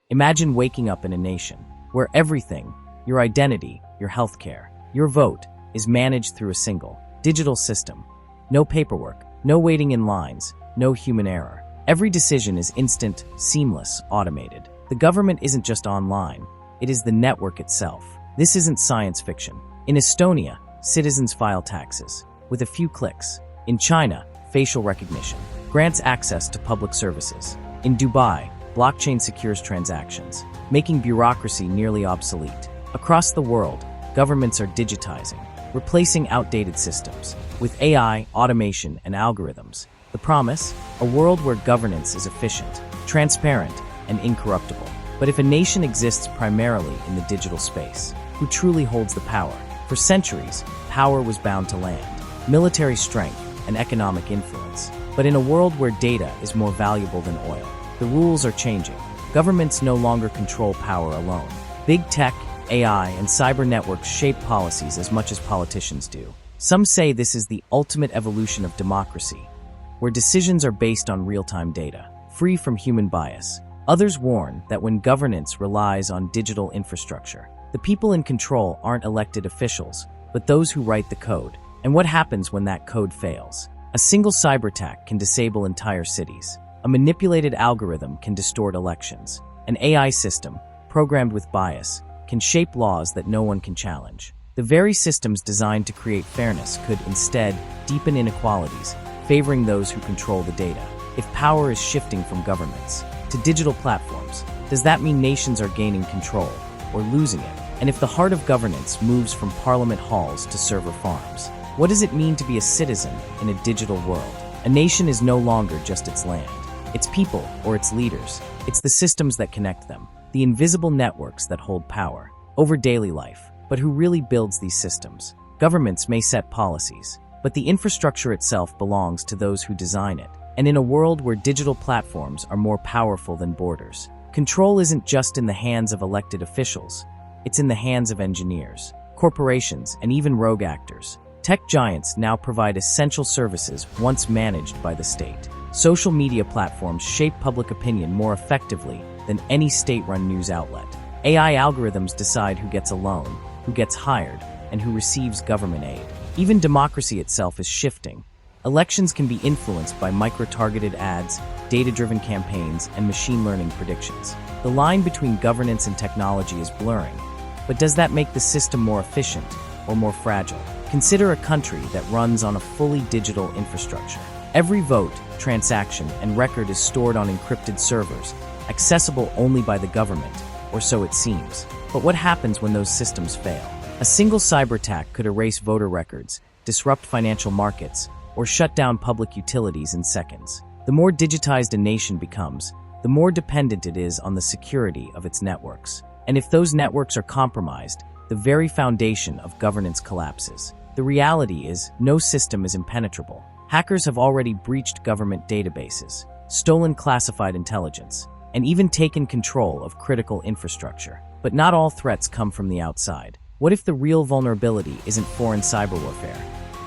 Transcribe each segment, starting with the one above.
Imagine waking up in a nation where everything, your identity, your healthcare, your vote, is managed through a single, digital system. No paperwork, no waiting in lines, no human error. Every decision is instant, seamless, automated. The government isn't just online, it is the network itself. This isn't science fiction. In Estonia, citizens file taxes with a few clicks. In China, facial recognition grants access to public services. In Dubai, blockchain secures transactions, making bureaucracy nearly obsolete. Across the world, governments are digitizing, replacing outdated systems with AI, automation, and algorithms. The promise? A world where governance is efficient, transparent, and incorruptible. But if a nation exists primarily in the digital space, who truly holds the power? For centuries, power was bound to land, military strength, and economic influence. But in a world where data is more valuable than oil, the rules are changing. Governments no longer control power alone. Big tech, AI, and cyber networks shape policies as much as politicians do. Some say this is the ultimate evolution of democracy, where decisions are based on real-time data, free from human bias. Others warn that when governance relies on digital infrastructure, the people in control aren't elected officials, but those who write the code. And what happens when that code fails? A single cyberattack can disable entire cities. A manipulated algorithm can distort elections. An AI system, programmed with bias, can shape laws that no one can challenge. The very systems designed to create fairness could instead deepen inequalities, favoring those who control the data. If power is shifting from governments to digital platforms, does that mean nations are gaining control or losing it? And if the heart of governance moves from parliament halls to server farms, what does it mean to be a citizen in a digital world? A nation is no longer just its land, its people, or its leaders. It's the systems that connect them, the invisible networks that hold power over daily life. But who really builds these systems? Governments may set policies, but the infrastructure itself belongs to those who design it. And in a world where digital platforms are more powerful than borders, control isn't just in the hands of elected officials, it's in the hands of engineers, corporations, and even rogue actors. Tech giants now provide essential services once managed by the state. Social media platforms shape public opinion more effectively than any state-run news outlet. AI algorithms decide who gets a loan, who gets hired, and who receives government aid. Even democracy itself is shifting. Elections can be influenced by micro-targeted ads, data-driven campaigns, and machine learning predictions. The line between governance and technology is blurring. But does that make the system more efficient or more fragile? Consider a country that runs on a fully digital infrastructure. Every vote, transaction, and record is stored on encrypted servers, accessible only by the government, or so it seems. But what happens when those systems fail? A single cyberattack could erase voter records, disrupt financial markets, or shut down public utilities in seconds. The more digitized a nation becomes, the more dependent it is on the security of its networks. And if those networks are compromised, the very foundation of governance collapses. The reality is, no system is impenetrable. Hackers have already breached government databases, stolen classified intelligence, and even taken control of critical infrastructure. But not all threats come from the outside. What if the real vulnerability isn't foreign cyber warfare,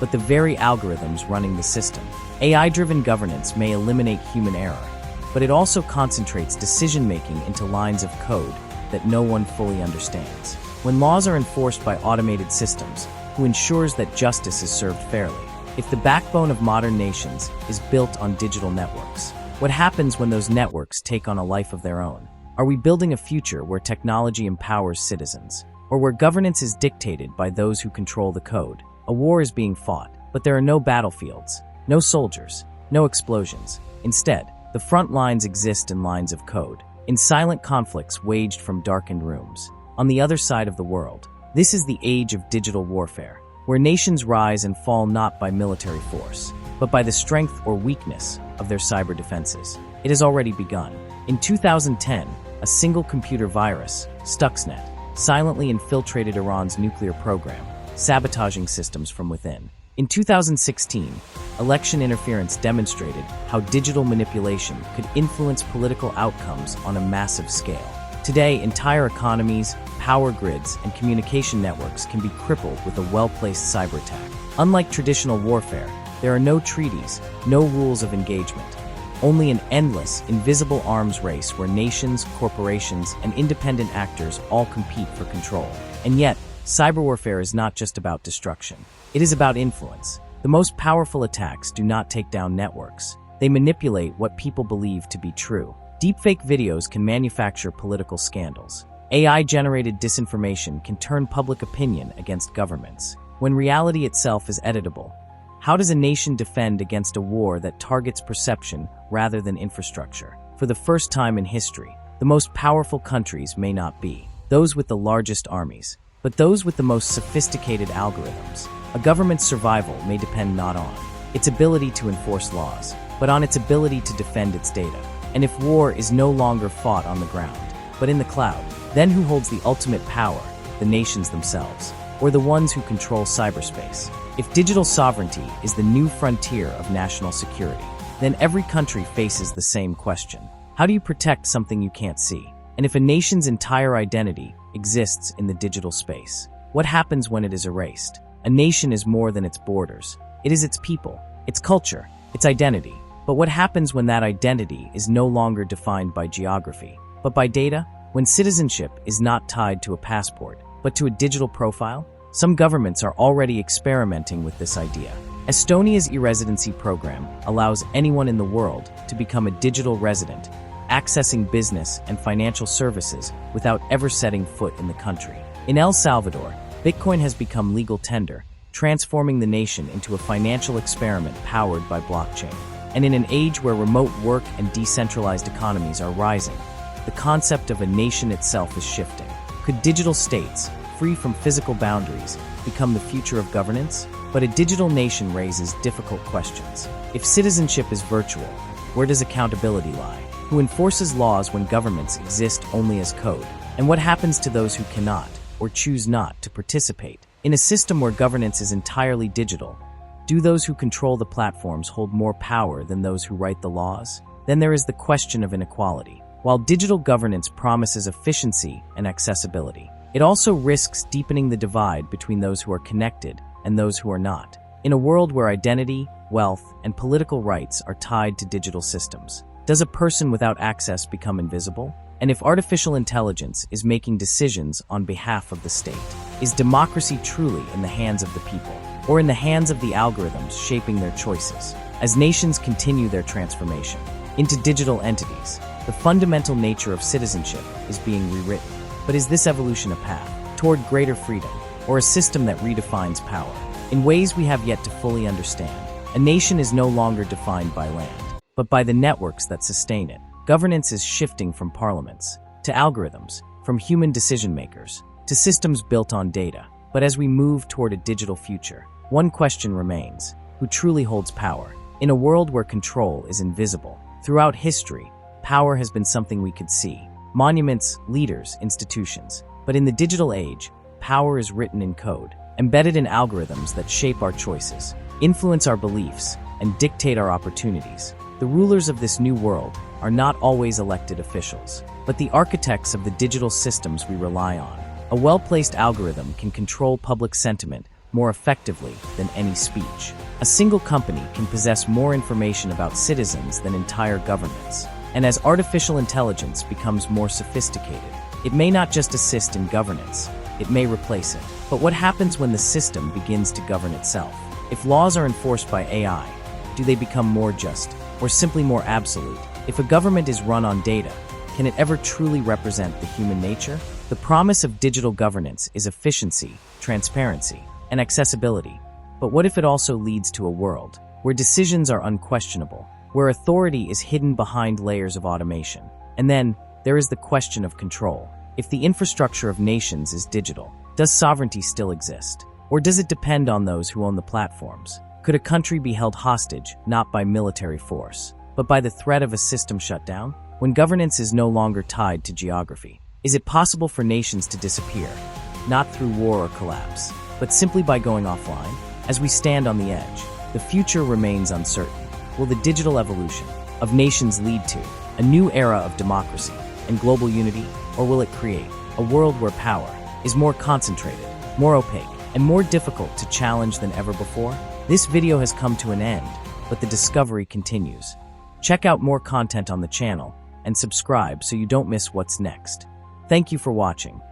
but the very algorithms running the system? AI-driven governance may eliminate human error, but it also concentrates decision-making into lines of code that no one fully understands. When laws are enforced by automated systems, who ensures that justice is served fairly? If the backbone of modern nations is built on digital networks, what happens when those networks take on a life of their own? Are we building a future where technology empowers citizens, or where governance is dictated by those who control the code? A war is being fought, but there are no battlefields, no soldiers, no explosions. Instead, the front lines exist in lines of code, in silent conflicts waged from darkened rooms. On the other side of the world, this is the age of digital warfare, where nations rise and fall not by military force, but by the strength or weakness of their cyber defenses. It has already begun. In 2010, a single computer virus, Stuxnet, silently infiltrated Iran's nuclear program, sabotaging systems from within. In 2016, election interference demonstrated how digital manipulation could influence political outcomes on a massive scale. Today, entire economies, power grids, and communication networks can be crippled with a well-placed cyber attack. Unlike traditional warfare, there are no treaties, no rules of engagement, only an endless, invisible arms race where nations, corporations, and independent actors all compete for control. And yet, cyber warfare is not just about destruction. It is about influence. The most powerful attacks do not take down networks. They manipulate what people believe to be true. Deepfake videos can manufacture political scandals. AI-generated disinformation can turn public opinion against governments. When reality itself is editable, how does a nation defend against a war that targets perception rather than infrastructure? For the first time in history, the most powerful countries may not be those with the largest armies, but those with the most sophisticated algorithms. A government's survival may depend not on its ability to enforce laws, but on its ability to defend its data. And if war is no longer fought on the ground, but in the cloud, then who holds the ultimate power? The nations themselves, or the ones who control cyberspace? If digital sovereignty is the new frontier of national security, then every country faces the same question. How do you protect something you can't see? And if a nation's entire identity exists in the digital space, what happens when it is erased? A nation is more than its borders. It is its people, its culture, its identity. But what happens when that identity is no longer defined by geography, but by data? When citizenship is not tied to a passport, but to a digital profile? Some governments are already experimenting with this idea. Estonia's e-residency program allows anyone in the world to become a digital resident, accessing business and financial services without ever setting foot in the country. In El Salvador, Bitcoin has become legal tender, transforming the nation into a financial experiment powered by blockchain. And in an age where remote work and decentralized economies are rising, the concept of a nation itself is shifting. Could digital states, free from physical boundaries, become the future of governance? But a digital nation raises difficult questions. If citizenship is virtual, where does accountability lie? Who enforces laws when governments exist only as code? And what happens to those who cannot, or choose not, to participate? In a system where governance is entirely digital, do those who control the platforms hold more power than those who write the laws? Then there is the question of inequality. While digital governance promises efficiency and accessibility, it also risks deepening the divide between those who are connected and those who are not. In a world where identity, wealth, and political rights are tied to digital systems, does a person without access become invisible? And if artificial intelligence is making decisions on behalf of the state, is democracy truly in the hands of the people, or in the hands of the algorithms shaping their choices? As nations continue their transformation into digital entities, the fundamental nature of citizenship is being rewritten. But is this evolution a path toward greater freedom, or a system that redefines power in ways we have yet to fully understand? A nation is no longer defined by land, but by the networks that sustain it. Governance is shifting from parliaments to algorithms, from human decision makers to systems built on data. But as we move toward a digital future, one question remains: who truly holds power? In a world where control is invisible, throughout history, power has been something we could see. Monuments, leaders, institutions. But in the digital age, power is written in code, embedded in algorithms that shape our choices, influence our beliefs, and dictate our opportunities. The rulers of this new world are not always elected officials, but the architects of the digital systems we rely on. A well-placed algorithm can control public sentiment more effectively than any speech. A single company can possess more information about citizens than entire governments. And as artificial intelligence becomes more sophisticated, it may not just assist in governance, it may replace it. But what happens when the system begins to govern itself? If laws are enforced by AI, do they become more just, or simply more absolute? If a government is run on data, can it ever truly represent the human nature? The promise of digital governance is efficiency, transparency, and accessibility. But what if it also leads to a world where decisions are unquestionable, where authority is hidden behind layers of automation? And then there is the question of control. If the infrastructure of nations is digital, does sovereignty still exist? Or does it depend on those who own the platforms? Could a country be held hostage not by military force, but by the threat of a system shutdown? When governance is no longer tied to geography, is it possible for nations to disappear, not through war or collapse, but simply by going offline? As we stand on the edge, the future remains uncertain. Will the digital evolution of nations lead to a new era of democracy and global unity, or will it create a world where power is more concentrated, more opaque, and more difficult to challenge than ever before? This video has come to an end, but the discovery continues. Check out more content on the channel and subscribe so you don't miss what's next. Thank you for watching.